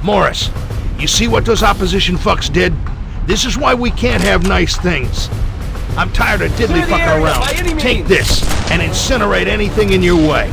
Morris, you see what those opposition fucks did? This is why we can't have nice things. I'm tired of diddly fucking around. Take this and incinerate anything in your way.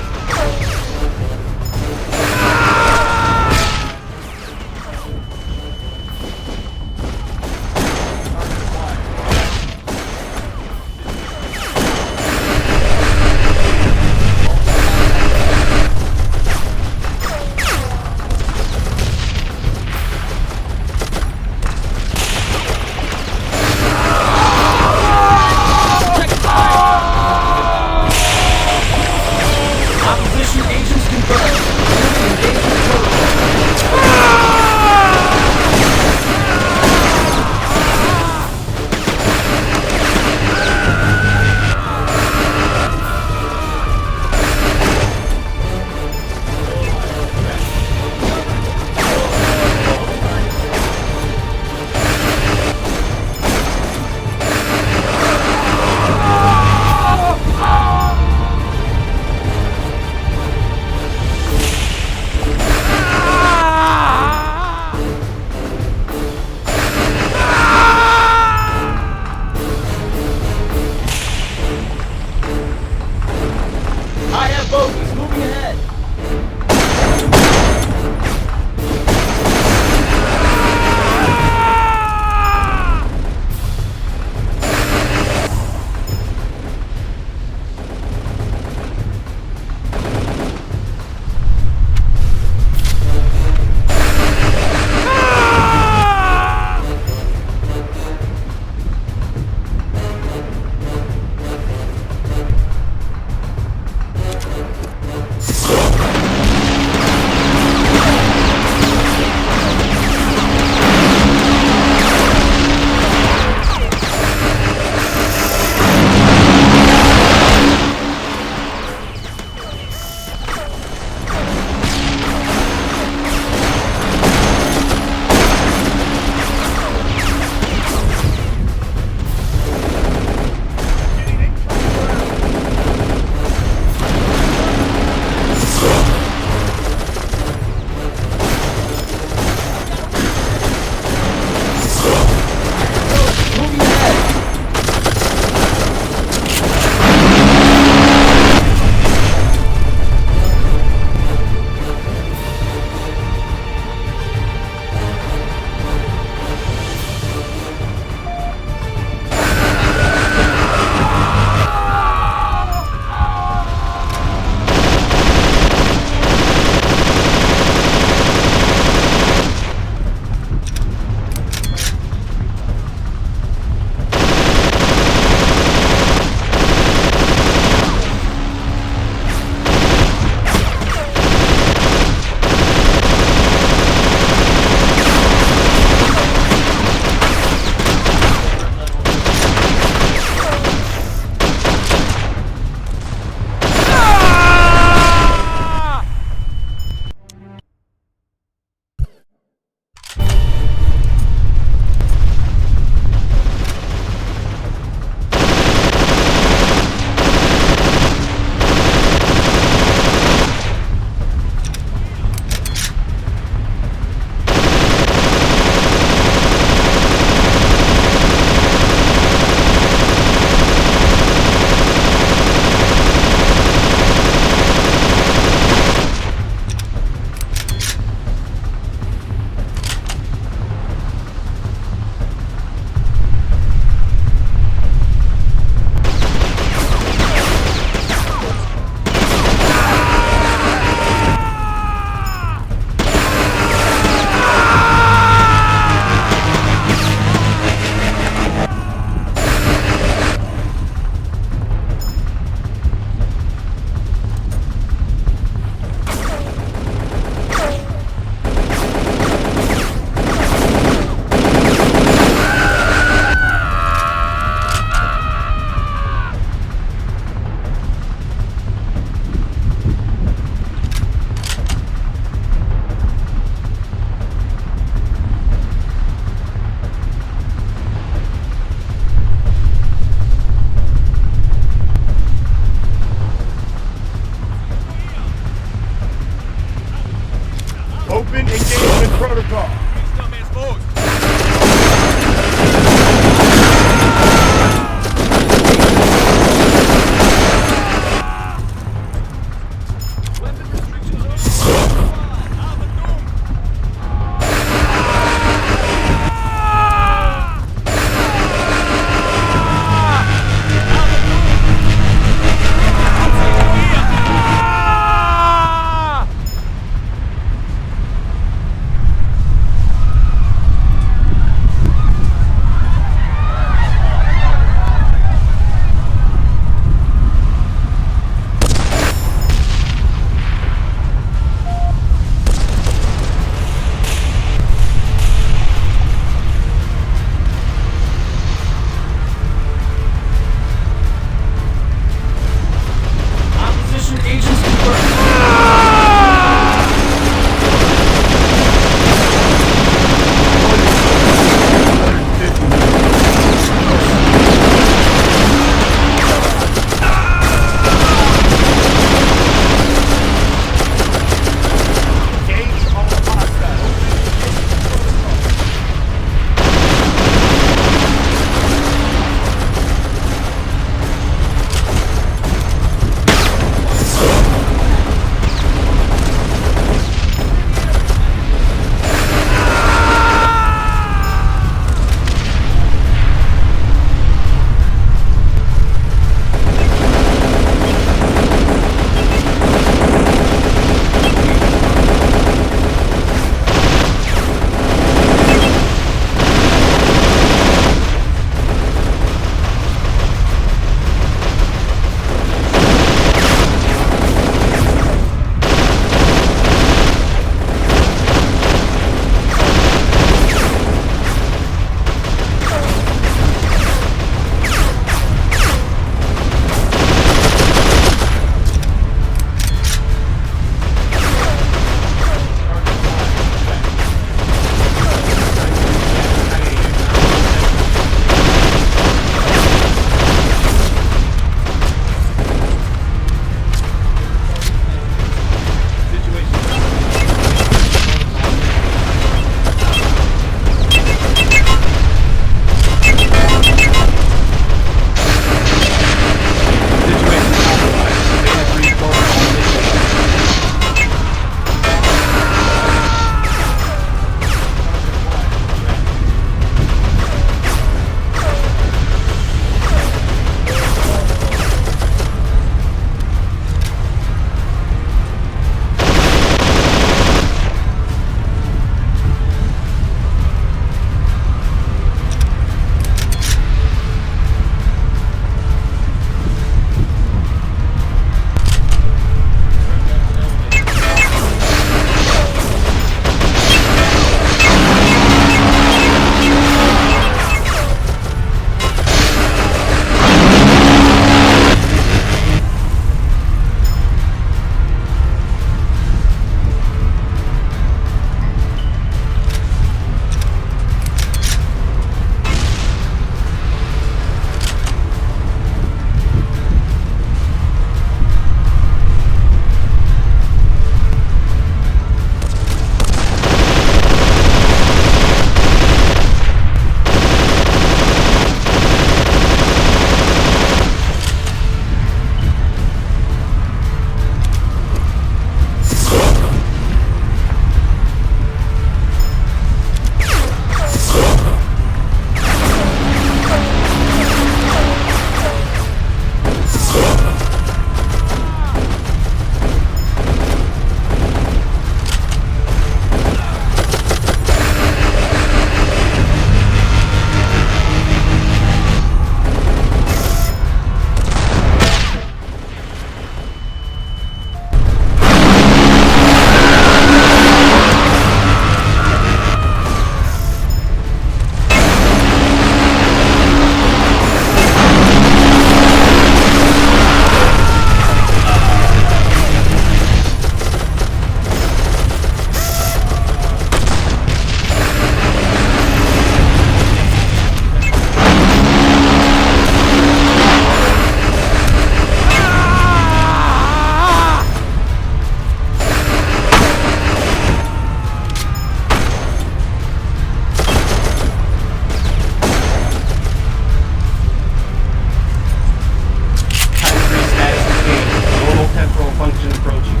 temporal function approaching.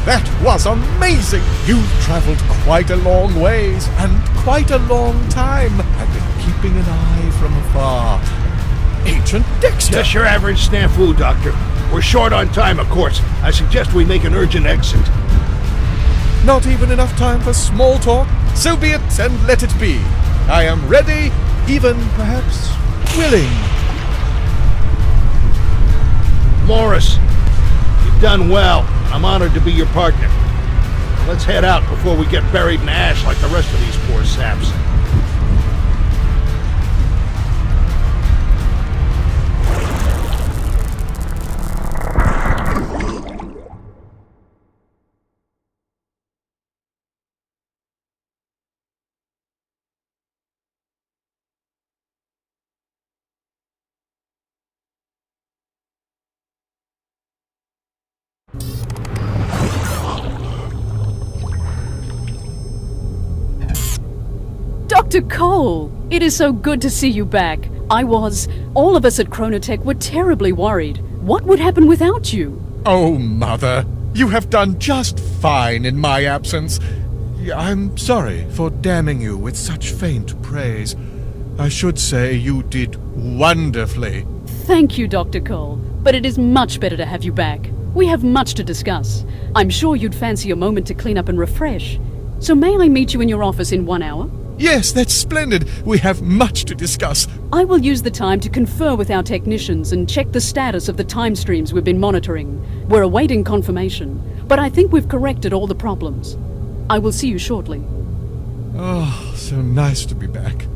That was amazing! You've traveled quite a long ways, and quite a long time. I've been keeping an eye from afar. Agent Dexter! Just your average snafu, Doctor. We're short on time, of course. I suggest we make an urgent exit. Not even enough time for small talk? So be it, and let it be. I am ready, even perhaps willing. Morris, you've done well. I'm honored to be your partner. Let's head out before we get buried in ash like the rest of these poor saps. Doctor Koell, it is so good to see you back. All of us at Kronotek were terribly worried. What would happen without you? Oh, Mother, you have done just fine in my absence. I'm sorry for damning you with such faint praise. I should say you did wonderfully. Thank you, Dr. Koell, but it is much better to have you back. We have much to discuss. I'm sure you'd fancy a moment to clean up and refresh. So may I meet you in your office in 1 hour? Yes, that's splendid. We have much to discuss. I will use the time to confer with our technicians and check the status of the time streams we've been monitoring. We're awaiting confirmation, but I think we've corrected all the problems. I will see you shortly. Oh, so nice to be back.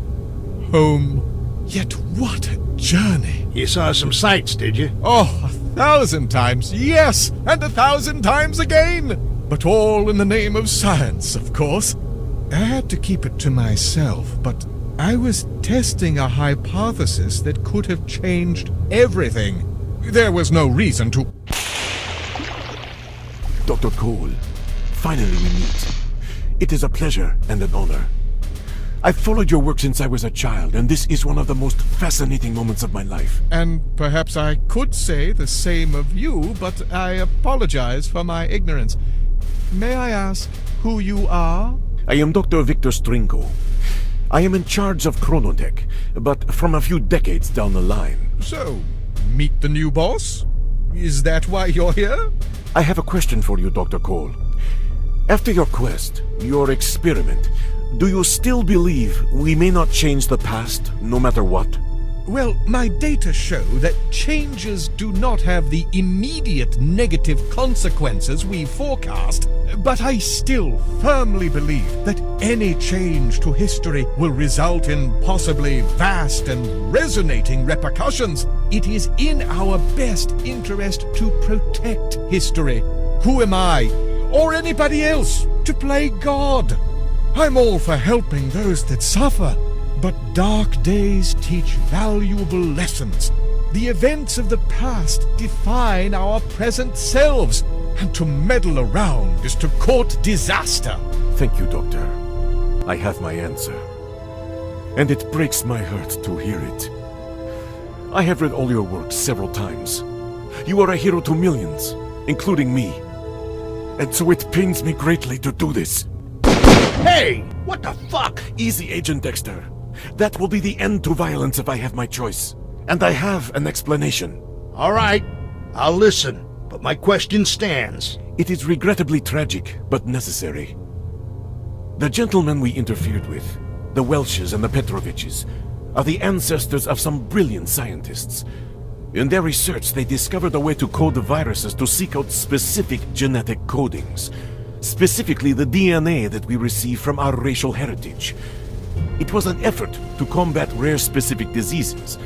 Home. Yet what a journey. You saw some sights, did you? Oh, 1,000 times, yes, and 1,000 times again. But all in the name of science, of course. I had to keep it to myself, but I was testing a hypothesis that could have changed everything. There was no reason to... Dr. Koell, finally we meet. It is a pleasure and an honor. I've followed your work since I was a child, and this is one of the most fascinating moments of my life. And perhaps I could say the same of you, but I apologize for my ignorance. May I ask who you are? I am Dr. Victor Strinko. I am in charge of Kronotek, but from a few decades down the line. So, meet the new boss? Is that why you're here? I have a question for you, Dr. Koell. After your quest, your experiment, do you still believe we may not change the past, no matter what? Well, my data show that changes do not have the immediate negative consequences we forecast, but I still firmly believe that any change to history will result in possibly vast and resonating repercussions. It is in our best interest to protect history. Who am I, or anybody else, to play God? I'm all for helping those that suffer. But dark days teach valuable lessons. The events of the past define our present selves, and to meddle around is to court disaster. Thank you, Doctor. I have my answer. And it breaks my heart to hear it. I have read all your work several times. You are a hero to millions, including me. And so it pains me greatly to do this. Hey! What the fuck? Easy, Agent Dexter. That will be the end to violence if I have my choice. And I have an explanation. All right, I'll listen, but my question stands. It is regrettably tragic, but necessary. The gentlemen we interfered with, the Welshes and the Petroviches, are the ancestors of some brilliant scientists. In their research, they discovered a way to code the viruses to seek out specific genetic codings. Specifically, the DNA that we receive from our racial heritage. It was an effort to combat rare specific diseases,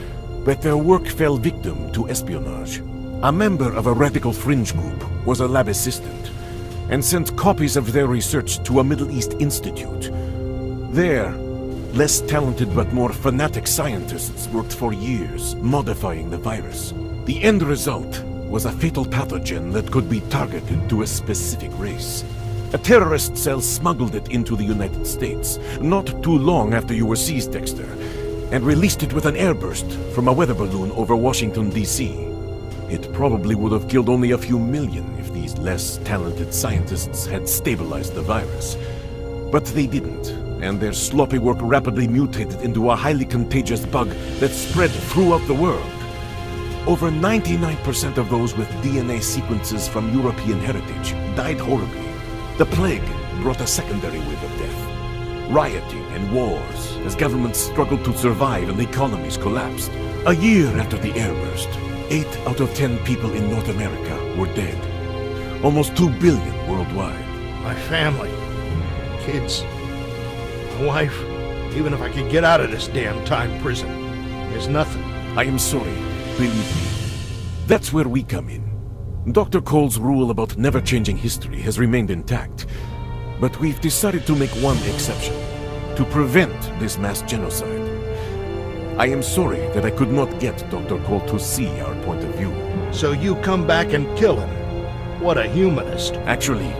but their work fell victim to espionage. A member of a radical fringe group was a lab assistant, and sent copies of their research to a Middle East institute. There, less talented but more fanatic scientists worked for years, modifying the virus. The end result was a fatal pathogen that could be targeted to a specific race. A terrorist cell smuggled it into the United States, not too long after you were seized, Dexter, and released it with an airburst from a weather balloon over Washington, D.C. It probably would have killed only a few million if these less talented scientists had stabilized the virus. But they didn't, and their sloppy work rapidly mutated into a highly contagious bug that spread throughout the world. Over 99% of those with DNA sequences from European heritage died horribly. The plague brought a secondary wave of death. Rioting and wars as governments struggled to survive and economies collapsed. A year after the airburst, 8 out of 10 people in North America were dead. Almost 2 billion worldwide. My family, kids, my wife, even if I could get out of this damn time prison, there's nothing. I am sorry, believe me. That's where we come in. Dr. Koell's rule about never changing history has remained intact, but we've decided to make one exception, to prevent this mass genocide. I am sorry that I could not get Dr. Koell to see our point of view. So you come back and kill him. What a humanist. Actually,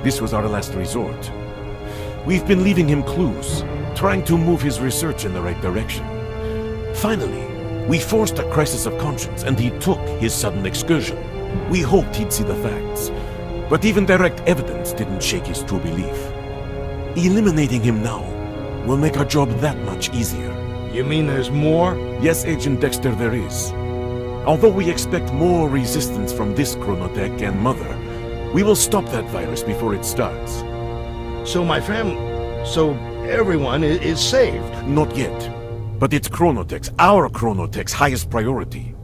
this was our last resort. We've been leaving him clues, trying to move his research in the right direction. Finally, we forced a crisis of conscience and he took his sudden excursion. We hoped he'd see the facts, but even direct evidence didn't shake his true belief. Eliminating him now will make our job that much easier. You mean there's more? Yes, Agent Dexter, there is. Although we expect more resistance from this Kronotek and Mother, we will stop that virus before it starts. So everyone is saved? Not yet. But it's Kronotek's, our Kronotek's highest priority.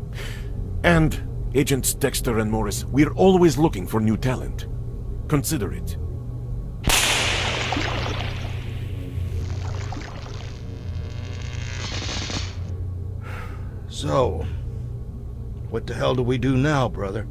And, Agents Dexter and Morris, we're always looking for new talent. Consider it. So, what the hell do we do now, brother?